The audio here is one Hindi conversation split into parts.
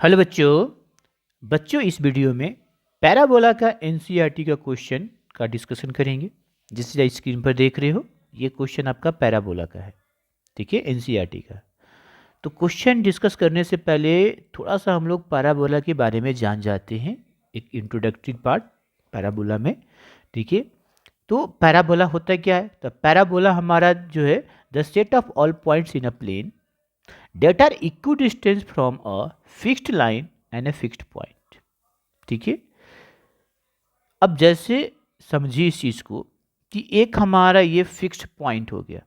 हेलो बच्चों। बच्चों इस वीडियो में पैराबोला का एनसीईआरटी का क्वेश्चन का डिस्कशन करेंगे। जिसे स्क्रीन पर देख रहे हो ये क्वेश्चन आपका पैराबोला का है, ठीक है, एनसीईआरटी का। तो क्वेश्चन डिस्कस करने से पहले थोड़ा सा हम लोग पैराबोला के बारे में जान जाते हैं, एक इंट्रोडक्टरी पार्ट पैराबोला में, ठीक है। तो पैराबोला होता क्या है? तो पैराबोला हमारा जो है the set of all points in a plane that are equidistant from a fixed line and a fixed point, ठीक है। अब जैसे समझिए इस चीज को कि एक हमारा ये फिक्स्ड पॉइंट हो गया,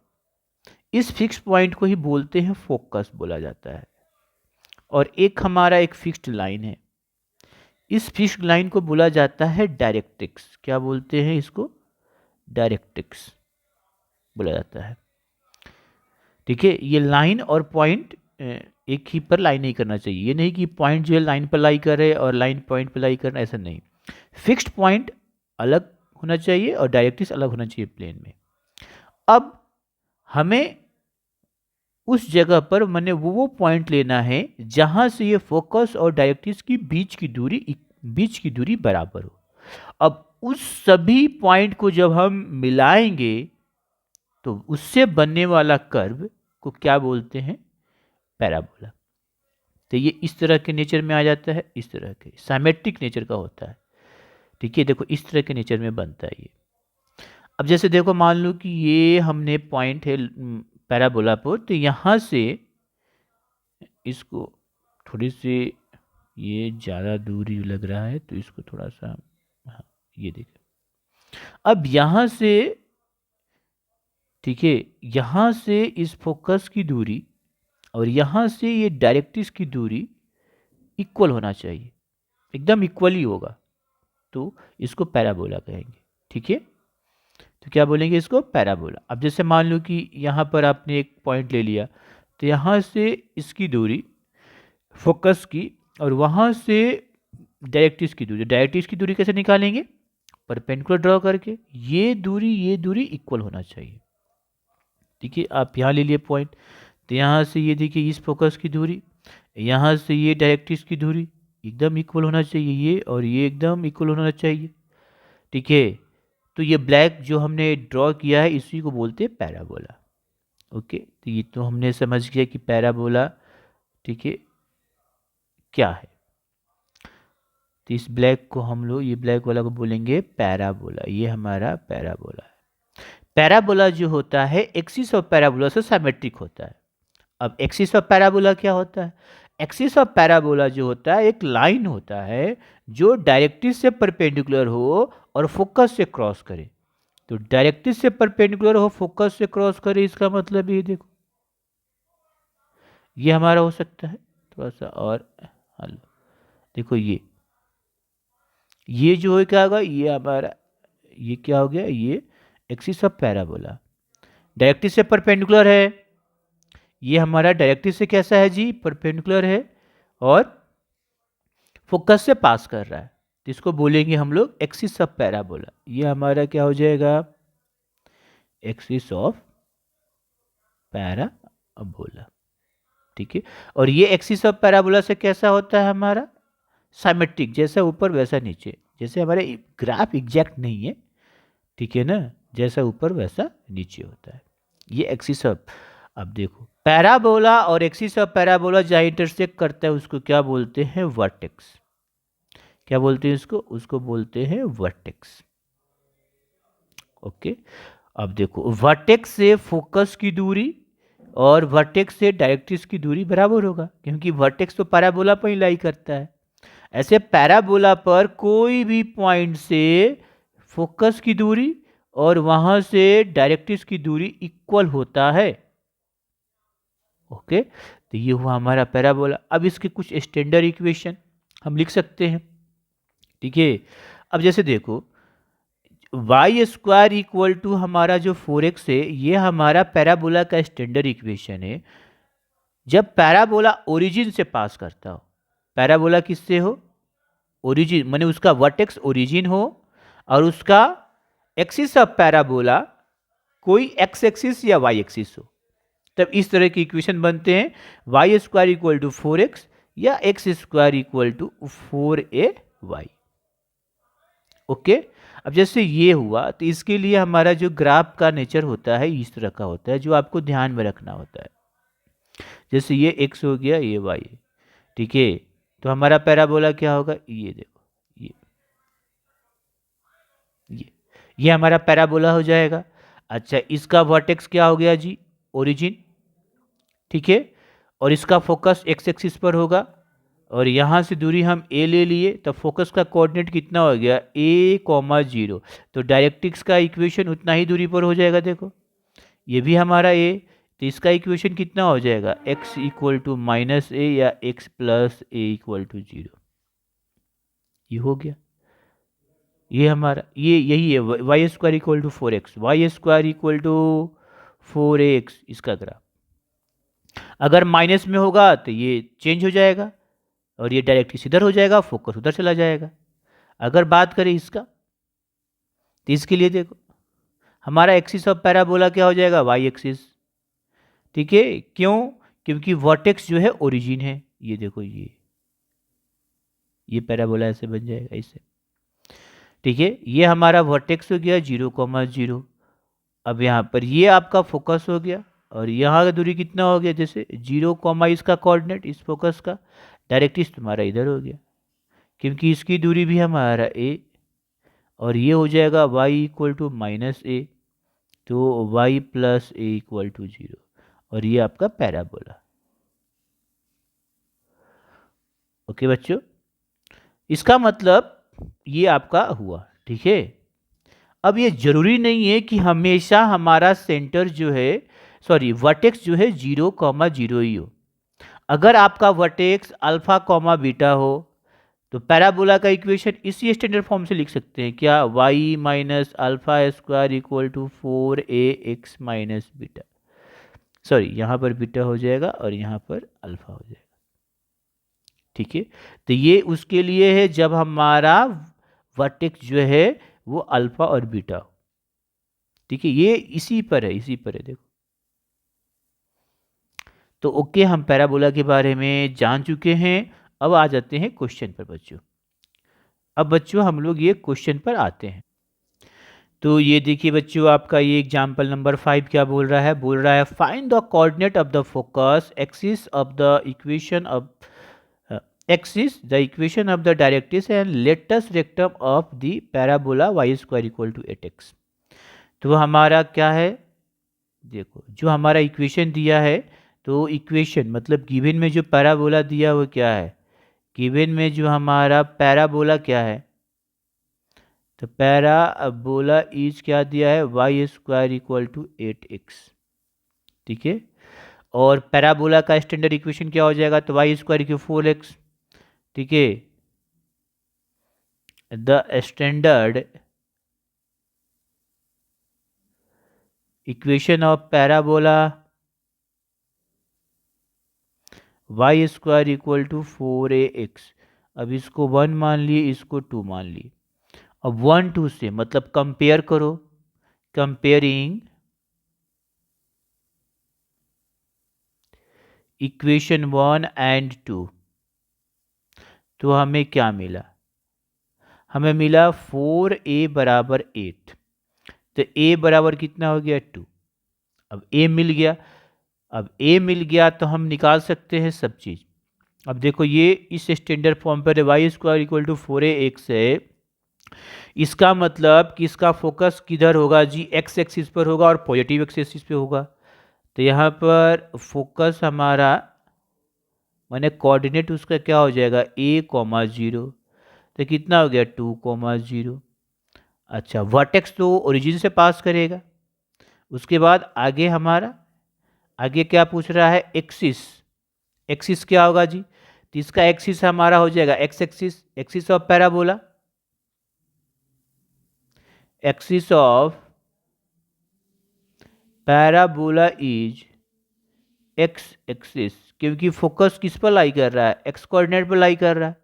इस फिक्स्ड पॉइंट को ही बोलते हैं फोकस बोला जाता है। और एक हमारा एक फिक्स्ड लाइन है, इस फिक्स्ड लाइन को बोला जाता है डायरेक्ट्रिक्स। क्या बोलते हैं इसको? डायरेक्ट्रिक्स बोला जाता है, ठीक है। ये लाइन और पॉइंट एक ही पर लाई नहीं करना चाहिए। ये नहीं कि पॉइंट जो है लाइन पर लाई करे और लाइन पॉइंट पर लाई करना, ऐसा नहीं। फिक्स्ड पॉइंट अलग होना चाहिए और डायरेक्ट्रिक्स अलग होना चाहिए प्लेन में। अब हमें उस जगह पर मैंने वो पॉइंट लेना है जहां से ये फोकस और डायरेक्ट्रिक्स की बीच की दूरी बराबर हो। अब उस सभी पॉइंट को जब हम मिलाएंगे तो उससे बनने वाला कर्व को क्या बोलते हैं? पैराबोला। तो ये इस तरह के नेचर में आ जाता है, इस तरह के सिमेट्रिक नेचर का होता है, ठीक है। देखो इस तरह के नेचर में बनता है ये। अब जैसे देखो मान लो कि ये हमने पॉइंट है पैराबोला पर, तो यहाँ से इसको थोड़ी सी ये ज़्यादा दूरी लग रहा है तो इसको थोड़ा सा, हाँ ये देखो। अब यहाँ से, ठीक है, यहाँ से इस फोकस की दूरी और यहाँ से ये डायरेक्ट्रिक्स की दूरी इक्वल होना चाहिए, एकदम इक्वली होगा, तो इसको पैराबोला कहेंगे, ठीक है। तो क्या बोलेंगे इसको? पैराबोला। अब जैसे मान लो कि यहाँ पर आपने एक पॉइंट ले लिया, तो यहाँ से इसकी दूरी फोकस की और वहाँ से डायरेक्ट्रिक्स की दूरी कैसे निकालेंगे? परपेंडिकुलर ड्रॉ करके। ये दूरी इक्वल होना चाहिए, ठीक है। आप यहाँ ले लिए पॉइंट, तो यहाँ से ये देखिए इस फोकस की दूरी, यहाँ से ये डायरेक्ट्रिक्स की दूरी एकदम इक्वल होना चाहिए, ये और ये एकदम इक्वल होना चाहिए, ठीक है। तो ये ब्लैक जो हमने ड्रॉ किया है इसी को बोलते हैं पैराबोला, ओके। तो ये तो हमने समझ गया कि पैराबोला, ठीक है, क्या है। तो इस ब्लैक को हम लोग, ये ब्लैक वाला को बोलेंगे पैराबोला। ये हमारा पैराबोला है। पैराबोला जो होता है एक्सिस ऑफ पैराबोला से सिमेट्रिक होता है। अब एक्सिस ऑफ पैराबोला क्या होता है? एक्सिस ऑफ पैराबोला जो होता है एक लाइन होता है जो डायरेक्ट्रिक्स से परपेंडिकुलर हो और फोकस से क्रॉस करे। तो डायरेक्ट्रिक्स से परपेंडिकुलर हो, फोकस से क्रॉस करे, इसका मतलब ये देखो, ये हमारा हो सकता है थोड़ा सा और हल। देखो ये जो है क्या होगा, ये हमारा, ये क्या हो गया, ये एक्सिस ऑफ पैराबोला डायरेक्ट्रिक्स से परपेंडिकुलर है। ये हमारा डायरेक्ट्रिक्स से कैसा है जी? परपेंडिकुलर है और फोकस से पास कर रहा है, तो इसको बोलेंगे हम लोग एक्सिस ऑफ पैराबोला। ये हमारा क्या हो जाएगा? एक्सिस ऑफ पैराबोला, ठीक है। और ये एक्सिस ऑफ पैराबोला से कैसा होता है हमारा? सिमेट्रिक, जैसा ऊपर वैसा नीचे। जैसे हमारे ग्राफ एग्जैक्ट नहीं है, ठीक है ना, जैसा ऊपर वैसा नीचे होता है ये एक्सिस ऑफ। अब देखो पैराबोला और एक्सिस ऑफ पैराबोला जहाँ इंटरसेक्ट करता है उसको क्या बोलते हैं? वर्टेक्स। क्या बोलते हैं उसको? उसको बोलते हैं वर्टेक्स, ओके। अब देखो वर्टेक्स से फोकस की दूरी और वर्टेक्स से डायरेक्ट्रिक्स की दूरी बराबर होगा, क्योंकि वर्टेक्स तो पैराबोला पर ही लाई करता है। ऐसे पैराबोला पर कोई भी पॉइंट से फोकस की दूरी और वहां से डायरेक्ट्रिक्स की दूरी इक्वल होता है, ओके। तो ये हुआ हमारा पैराबोला। अब इसके कुछ स्टैंडर्ड इक्वेशन हम लिख सकते हैं, ठीक है। अब जैसे देखो वाई स्क्वायर इक्वल टू हमारा जो 4x है, ये हमारा पैराबोला का स्टैंडर्ड इक्वेशन है जब पैराबोला ओरिजिन से पास करता हो। पैराबोला किससे हो? ओरिजिन, माने उसका वर्टेक्स ओरिजिन हो और उसका एक्सिस ऑफ पैराबोला कोई एक्स एक्सिस या वाई एक्सिस हो, तब इस तरह की इक्वेशन बनते हैं। Y square equal to 4x या X square equal to 4ay। Okay. अब जैसे ये हुआ तो इसके लिए हमारा जो ग्राफ का नेचर होता है इस तरह का होता है, जो आपको ध्यान में रखना होता है। जैसे ये x हो गया, ये y है, ठीक है। तो हमारा पैराबोला क्या होगा, ये देखो, ये ये हमारा पैराबोला हो जाएगा। अच्छा, इसका वर्टेक्स क्या हो गया जी, ओरिजिन, ठीक है। और इसका फोकस एक्स एक्सिस पर होगा, और यहाँ से दूरी हम a ले लिए, तो फोकस का कोऑर्डिनेट कितना हो गया, a, 0। तो डायरेक्ट्रिक्स का इक्वेशन उतना ही दूरी पर हो जाएगा। देखो ये भी हमारा a, तो इसका इक्वेशन कितना हो जाएगा, x इक्वल टू -a या x plus a equal to 0। ये हो गया, ये हमारा ये यही है, Y square equal to 4x, Y square equal to 4ax इसका ग्राफ। अगर माइनस में होगा तो ये चेंज हो जाएगा और ये डायरेक्ट इधर हो जाएगा, फोकस उधर चला जाएगा। अगर बात करें इसका, तो इसके लिए देखो हमारा एक्सिस ऑफ पैराबोला क्या हो जाएगा, वाई एक्सिस, ठीक है। क्यों, क्योंकि वर्टेक्स जो है ओरिजिन है। ये देखो ये पैराबोला ऐसे बन जाएगा इससे, ठीक है। ये हमारा वर्टेक्स हो गया 0,0। अब यहाँ पर ये आपका फोकस हो गया, और यहाँ का दूरी कितना हो गया, जैसे 0, इसका कोऑर्डिनेट इस फोकस का, डायरेक्ट्रिक्स तुम्हारा इधर हो गया, क्योंकि इसकी दूरी भी हमारा a, और ये हो जाएगा y इक्वल टू -a, तो y plus a equal to 0, और ये आपका पैराबोला। ओके बच्चों, इसका मतलब ये आपका हुआ, ठीक है। अब ये जरूरी नहीं है कि हमेशा हमारा सेंटर जो है, सॉरी वर्टेक्स जो है 0,0 ही हो। अगर आपका वर्टेक्स अल्फा कॉमा बीटा हो तो पैराबोला का इक्वेशन इसी स्टैंडर्ड फॉर्म से लिख सकते हैं, क्या, y minus alpha square equal to 4ax minus beta, sorry यहाँ पर बीटा हो जाएगा और यहाँ पर अल्फा हो जाएगा, ठीक है। तो ये उसके लिए है जब हमारा वर्टेक्स जो है वो अल्फा और बीटा हो, ठीक है। ये इसी पर है, इसी पर है, देखो। तो ओके, हम पैराबोला के बारे में जान चुके हैं। अब आ जाते हैं क्वेश्चन पर बच्चों। अब बच्चों हम लोग ये क्वेश्चन पर आते हैं। तो ये देखिए बच्चों, आपका ये एग्जाम्पल नंबर 5 क्या बोल रहा है, बोल रहा है find the coordinate of the focus axis of the equation of axis the equation of the directrix and latus rectum of the parabola y square equal to 8x। तो हमारा क्या है, देखो जो हमारा इक्वेशन दिया है, तो इक्वेशन मतलब गिवन में जो पैराबोला दिया वो क्या है, गिवन में जो हमारा पैराबोला क्या है, तो पैराबोला इज क्या दिया है, y square equal to 8x, ठीक है। और पैराबोला का स्टैंडर्ड इक्वेशन क्या हो जाएगा, तो y स्क्वायर इक्वल 4x, ठीक है। The standard equation of parabola y square equal to 4ax। अब इसको 1 मान लिए, इसको 2 मान लिए। अब 1 2 से मतलब कंपेयर करो, कंपेयरिंग इक्वेशन 1 एंड 2, तो हमें क्या मिला, हमें मिला 4a बराबर 8, तो a बराबर कितना हो गया 2। अब a मिल गया, अब a मिल गया तो हम निकाल सकते हैं सब चीज़। अब देखो ये इस स्टैंडर्ड फॉर्म पर y square equal to 4ax है, इसका मतलब कि इसका फोकस किधर होगा जी, x एक्सिस पर होगा और पॉजिटिव एक्सिस पे होगा। तो यहाँ पर फोकस हमारा माने कोऑर्डिनेट उसका क्या हो जाएगा, a,0, तो कितना हो गया 2,0। अच्छा, वर्टेक्स तो ओरिजिन से पास करेगा। उसके बाद आगे हमारा, आगे क्या पूछ रहा है, एक्सिस, एक्सिस क्या होगा जी, तो इसका एक्सिस हमारा हो जाएगा x axis, axis of parabola, axis of parabola is x axis, क्योंकि फोकस किस पर लाई कर रहा है, एक्स कोऑर्डिनेट पर लाई कर रहा है।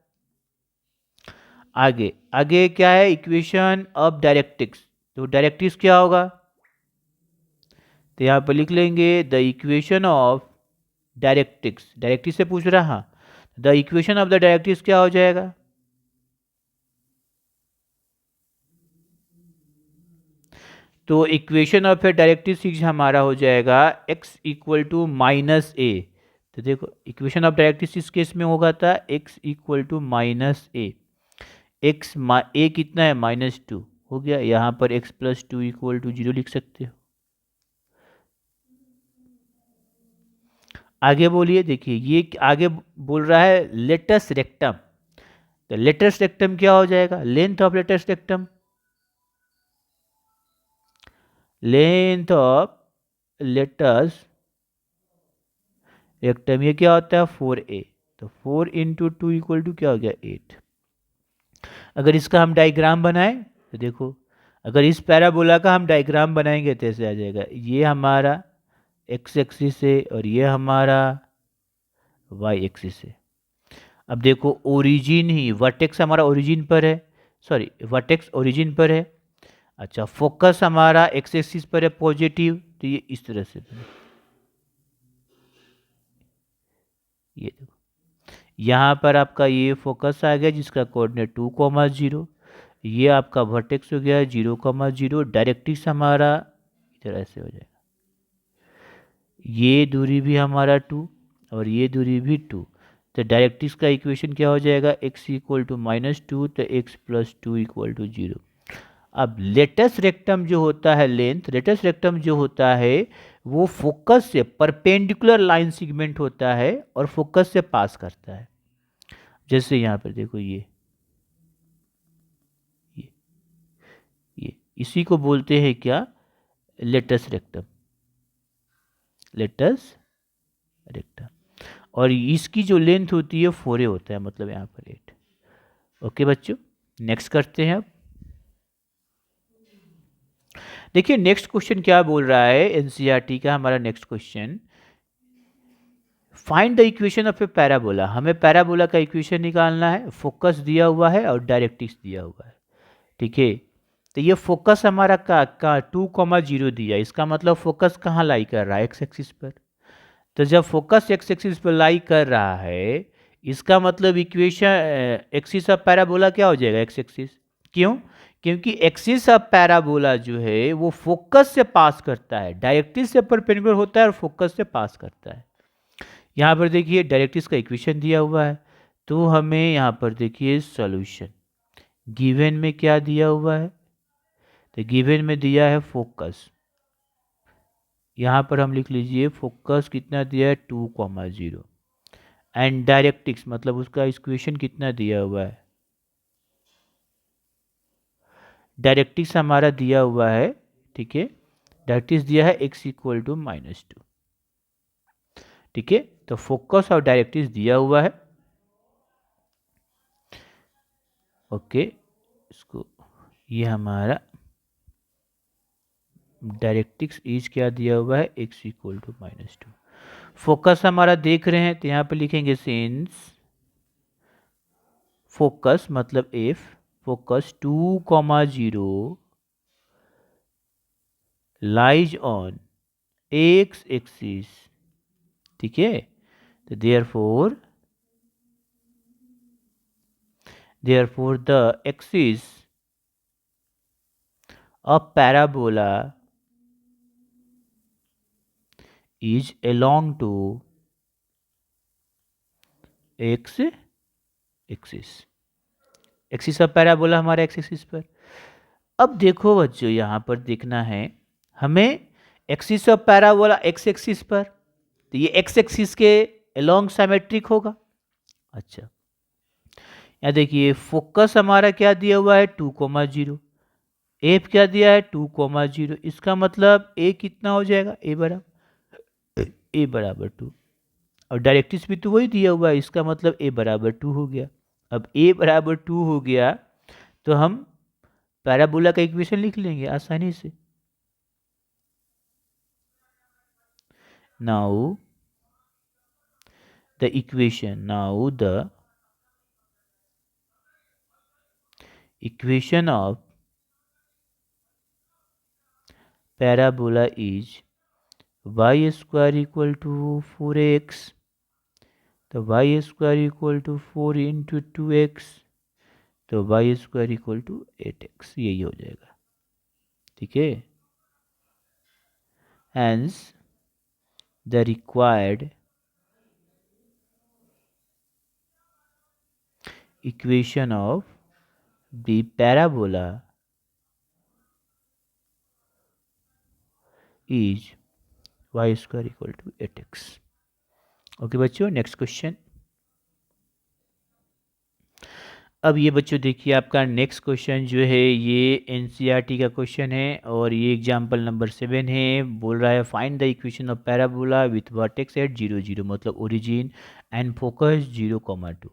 आगे आगे क्या है, इक्वेशन ऑफ डायरेक्ट्रिक्स, तो डायरेक्ट्रिक्स क्या होगा, तो यहाँ पर लिख लेंगे the equation of directrix, directrix से पूछ रहा, हाँ, the equation of the directrix क्या हो जाएगा? तो इक्वेशन ऑफ ए डायरेक्ट्रिक्स हमारा हो जाएगा x equal to minus A. तो देखो इक्वेशन ऑफ डायरेक्ट्रिक्स इस केस में होगा था x equal to minus A. X A कितना है? -2 हो गया। यहाँ पर x प्लस 2 इक्वल टू 0 लिख सकते हो। आगे बोलिए। देखिए ये आगे बोल रहा है लेटस रेक्टम। तो लेटस रेक्टम क्या हो जाएगा? Length of latus rectum, length of latus rectum ये क्या होता है? 4a। तो 4 इंटू 2 इक्वल टू क्या हो गया? 8। अगर इसका हम डायग्राम बनाएं तो देखो, अगर इस पैराबोला का हम डायग्राम बनाएंगे तो ऐसे आ जाएगा। ये हमारा एक्स एक्सिस है और ये हमारा वाई एक्सिस है। अब देखो ओरिजिन ही, वर्टेक्स हमारा ओरिजिन पर है, सॉरी वर्टेक्स ओरिजिन पर है। अच्छा फोकस हमारा एक्स एक्सिस पर है पॉजिटिव, तो ये इस तरह से बने। ये देखो यहाँ पर आपका ये फोकस आ गया जिसका कोऑर्डिनेट 2,0। ये आपका वर्टेक्स हो गया 0,0। डायरेक्ट्रिक्स हमारा इधर ऐसे हो जाएगा। ये दूरी भी हमारा 2 और ये दूरी भी 2। तो डायरेक्ट्रिक्स का इक्वेशन क्या हो जाएगा? x इक्वल टू -2 तो x प्लस 2 इक्वल टू 0। अब लेटस रेक्टम जो होता है, लेंथ लेटस रेक्टम जो होता है वो फोकस से परपेंडिकुलर लाइन सेगमेंट होता है और फोकस से पास करता है। जैसे यहाँ पर देखो ये ये इसी को बोलते हैं क्या? Latus rectum, latus rectum. और इसकी जो लेंथ होती है 4a होता है, मतलब यहाँ पर 8। ओके बच्चों, नेक्स्ट करते हैं अब। देखिए नेक्स्ट क्वेश्चन क्या बोल रहा है एनसीईआरटी का हमारा next question, find the equation of A parabola. हमें पैराबोला का इक्वेशन निकालना है, फोकस दिया हुआ है और डायरेक्ट्रिक्स दिया हुआ है। ठीक है, तो ये फोकस हमारा का 2,0 दिया, इसका मतलब फोकस कहाँ लाई कर रहा है? एक्स एक्सिस पर। तो जब फोकस एक्स एक्सिस पर लाई कर रहा है, इसका मतलब इक्वेशन एक्सिस ऑफ पैराबोला क्या हो जाएगा? X axis. क्यों? क्योंकि एक्सिस ऑफ पैराबोला जो है वो फोकस से पास करता है, डायरेक्ट्रिक्स से परपेंडिकुलर होता है और फोकस से पास करता है। यहाँ पर देखिए डायरेक्ट्रिक्स का इक्वेशन दिया हुआ है, तो हमें यहाँ पर देखिए सॉल्यूशन गिवन में क्या दिया हुआ है? तो गिवन में दिया है फोकस। यहाँ पर हम लिख लीजिए फोकस कितना दिया है? 2,0। एंड डायरेक्ट्रिक्स मतलब उसका इक्वेशन कितना दिया हुआ है? डायरेक्ट्रिक्स हमारा दिया हुआ है, ठीक है, डायरेक्ट्रिक्स दिया है x इक्वल टू -2। ठीक है, तो फोकस और डायरेक्ट्रिक्स दिया हुआ है। ओके, इसको ये हमारा डायरेक्ट्रिक्स इज क्या दिया हुआ है? x equal to -2। फोकस हमारा देख रहे हैं तो यहाँ पे लिखेंगे सिंस फोकस मतलब F focus 2,0 lies on x axis. ठीक है, तो therefore the axis of parabola is along to x axis. Axis of parabola हमारे एक्स एक्सिस पर। अब देखो बच्चों यहाँ पर देखना है हमें axis of parabola x axis पर, तो ये एक्स एक्सिस के अलोंग सिमेट्रिक होगा। अच्छा यहाँ देखिए फोकस हमारा क्या दिया हुआ है? 2,0। एफ क्या दिया है? 2,0। इसका मतलब ए कितना हो जाएगा? ए बराबर 2। और डायरेक्ट्रिक्स भी तो वही दिया हुआ है, इसका मतलब ए बराबर 2 हो गया। अब ए बराबर 2 हो गया तो हम पैराबोला का इक्वेशन लिख लेंगे आसानी से। Now the equation of parabola is y square equal to 4x तो Y square equal to 4 × 2x, तो Y square equal to 8x, यही हो जाएगा। ठीक है, hence the required equation of the parabola is Y square equal to 8x। Okay बच्चों, नेक्स्ट क्वेश्चन। अब ये बच्चों देखिए, आपका नेक्स्ट क्वेश्चन जो है ये एनसीईआरटी का क्वेश्चन है और ये एग्जाम्पल नंबर 7 है। बोल रहा है find the equation of parabola with vertex at 0 0, मतलब ओरिजिन एंड फोकस 0, 2।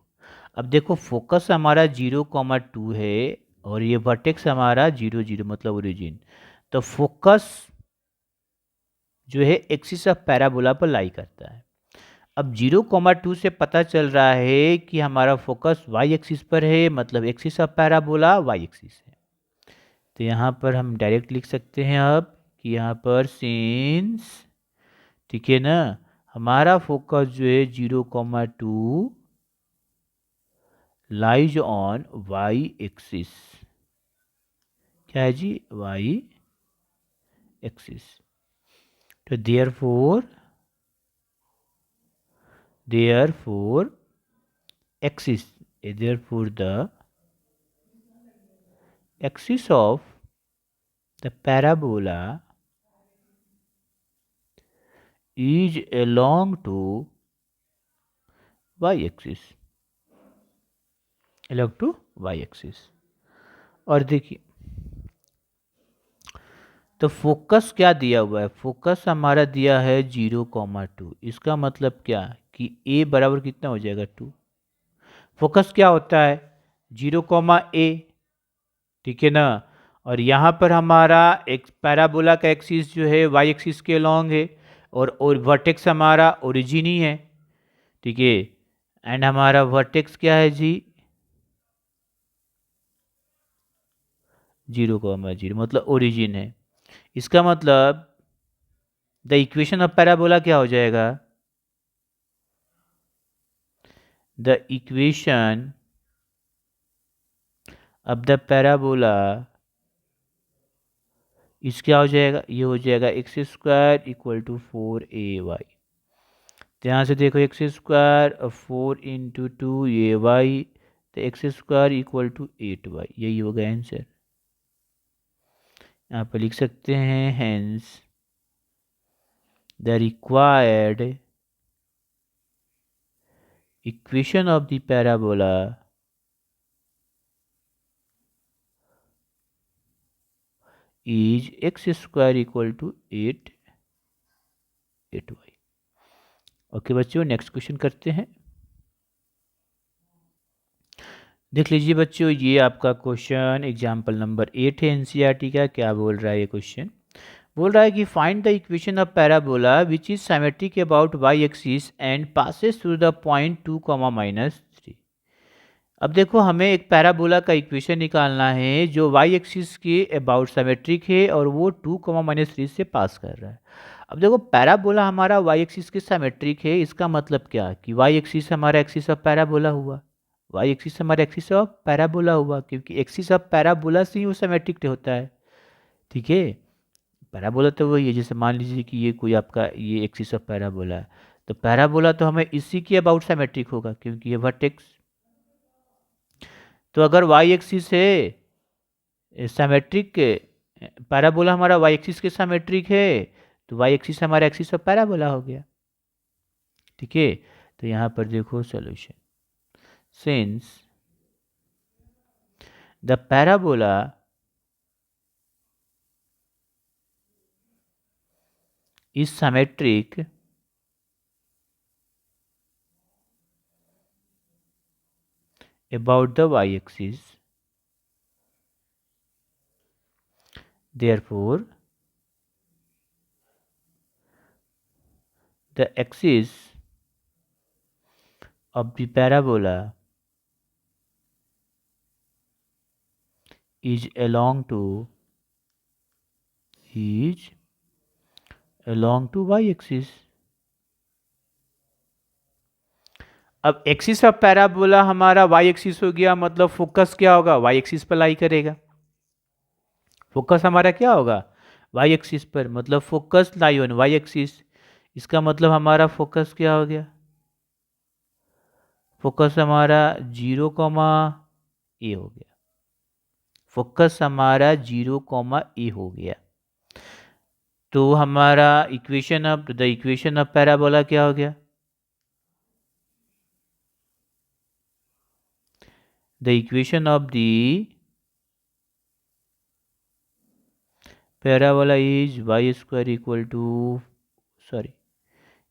अब देखो फोकस हमारा 0, 2 है और ये वर्टेक्स हमारा 0 0 मतलब ओरिजिन। तो फोकस जो है एक्सिस ऑफ पैराबोला पर लाई करता है। अब 0, 2 से पता चल रहा है कि हमारा फोकस वाई एक्सिस पर है, मतलब axis of parabola Y axis है। तो यहाँ पर हम डायरेक्ट लिख सकते हैं अब कि यहाँ पर सिंस, ठीक है ना, हमारा फोकस जो है 0, 2 लाइज ऑन वाई एक्सिस। क्या है जी? Y axis. तो therefore axis, therefore the axis of the parabola is along to y-axis, along to y-axis। और देखिए तो फोकस क्या दिया हुआ है? फोकस हमारा दिया है 0, 2। इसका मतलब क्या कि a बराबर कितना हो जाएगा? 2। फोकस क्या होता है? 0, ठीक है ना। और यहाँ पर हमारा एक पैराबोला का एक्सिस जो है वाई एक्सिस के अलॉन्ग है और वर्टेक्स हमारा ओरिजिन ही है। ठीक है, एंड हमारा वर्टेक्स क्या है जी? 0, 0 मतलब ओरिजिन है। इसका मतलब द इक्वेशन ऑफ पैराबोला क्या हो जाएगा? The equation of the parabola इस क्या हो जाएगा? ये हो जाएगा x² इक्वल टू 4ay। तो यहाँ से देखो x² 4 × 2 ये y, तो x² इक्वल टू 8y, यही होगा आंसर। यहाँ पर लिख सकते हैं hence the required equation of the parabola is x² equal to 8y। Okay बच्चों, नेक्स्ट क्वेश्चन करते हैं। देख लीजिए बच्चों, ये आपका क्वेश्चन एग्जाम्पल नंबर 8 है एनसीईआरटी का। क्या बोल रहा है ये क्वेश्चन? बोल रहा है कि find the equation of parabola which is symmetric about Y axis and passes through the point 2, -3। अब देखो हमें एक पैराबोला का इक्वेशन निकालना है जो वाई एक्सिस के अबाउट सिमेट्रिक है और वो 2, -3 से पास कर रहा है। अब देखो पैराबोला हमारा वाई एक्सिस के सिमेट्रिक है, इसका मतलब क्या कि वाई एक्सिस हमारा एक्सिस ऑफ पैराबोला हुआ। वाई एक्सिस हमारा एक्सिस ऑफ पैराबोला हुआ क्योंकि एक्सिस ऑफ पैराबोला से ही वो सिमेट्रिक होता है। ठीक है, पैराबोला तो वही है, जैसे मान लीजिए कि ये कोई आपका ये एक्सिस ऑफ पैराबोला है, तो पैराबोला तो हमें इसी के अबाउट सिमेट्रिक होगा क्योंकि ये वर्टेक्स। तो अगर वाई एक्सिस है सिमेट्रिक, पैराबोला हमारा वाई एक्सिस के सिमेट्रिक है, तो वाई एक्सिस हमारा एक्सिस ऑफ पैराबोला हो गया। ठीक है, तो यहाँ पर देखो solution, since the parabola is symmetric about the y-axis, therefore the axis of the parabola is along to y-axis। अब एक्सिस ऑफ पैराबोला हमारा वाई एक्सिस हो गया, मतलब फोकस क्या होगा, वाई एक्सिस पर लाई करेगा। फोकस हमारा क्या होगा, वाई एक्सिस पर, मतलब focus lie on Y axis. इसका मतलब हमारा फोकस क्या हो गया, फोकस हमारा 0, ए हो गया। फोकस हमारा 0, ए हो गया। तो हमारा equation of the equation of parabola क्या हो गया, the equation of the parabola is Y square equal to, sorry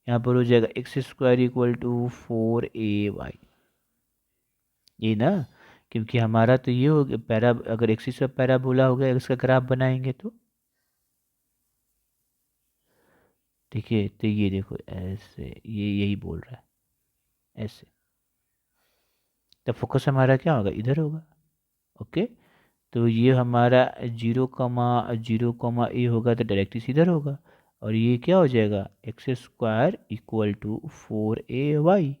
यहाँ पर हो जाएगा X square equal to 4ay, ये ना, क्योंकि हमारा तो ये हो गया पैरा, अगर एक्सिस ऑफ पैराबोला हो गया, इसका ग्राफ बनाएंगे तो ठीक है। तो ये देखो ऐसे, ये यही बोल रहा है ऐसे, तो फोकस हमारा क्या होगा, इधर होगा। ओके, तो ये हमारा 0, 0, ए होगा तो डायरेक्टली इधर होगा, और ये क्या हो जाएगा, X square equal to 4ay।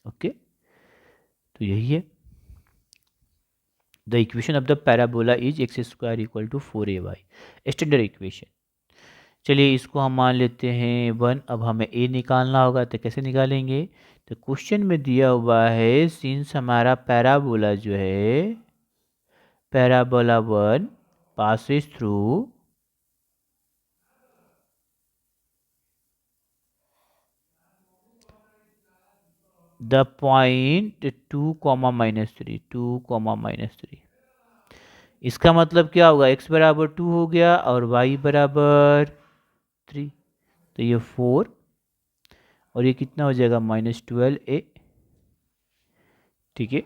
Okay, तो यही है, the equation of the parabola is X square equal to 4ay, standard equation. चलिए इसको हम मान लेते हैं 1। अब हमें ए निकालना होगा, तो कैसे निकालेंगे, तो क्वेश्चन में दिया हुआ है सिंस हमारा पैराबोला जो है, parabola 1 passes through the point 2, -3, 2, -3। इसका मतलब क्या होगा, x बराबर 2 हो गया और y बराबर 3, तो ये 4 और ये कितना हो जाएगा, -12a। ठीक है,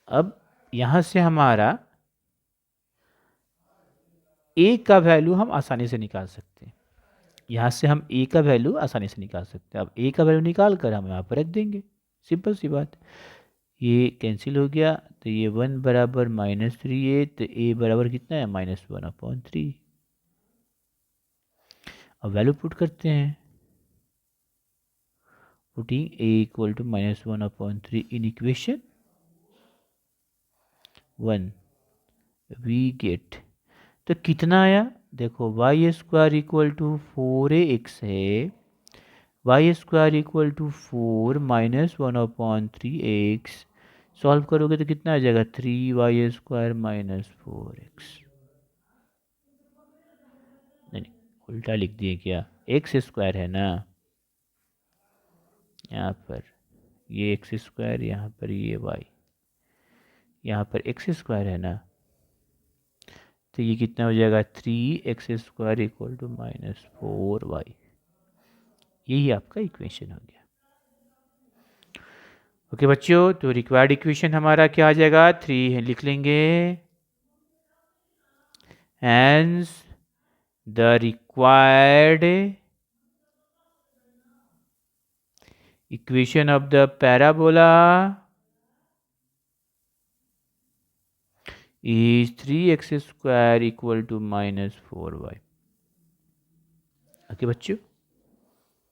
अब यहाँ से हमारा a का वैल्यू हम आसानी से निकाल सकते हैं, यहाँ से हम a का वैल्यू आसानी से निकाल सकते हैं। अब a का वैल्यू निकाल कर हम यहाँ पर रख देंगे, सिंपल सी बात। ये कैंसिल हो गया, तो ये 1 बराबर -3a, तो a बराबर कितना है, -1/3। अब वैल्यू पुट करते हैं, putting a equal to -1/3 in equation 1, we get, तो कितना आया, देखो Y square equal to 4ax है, Y square equal to 4 -1/3x, solve करोगे तो कितना आ जाएगा, 3y स्क्वायर -4x। नहीं, उल्टा लिख दिए क्या, एक्स स्क्वायर है ना यहाँ पर, ये एक्स स्क्वायर, यहाँ पर ये वाई, यहाँ पर एक्स स्क्वायर है ना, तो ये कितना हो जाएगा, 3x square equal to -4y। यही आपका इक्वेशन हो गया। ओके बच्चों, तो रिक्वायर्ड इक्वेशन हमारा क्या आ जाएगा, 3 है, लिख लेंगे। Hence the required equation of the parabola is 3x square equal to -4y। Okay बच्चों।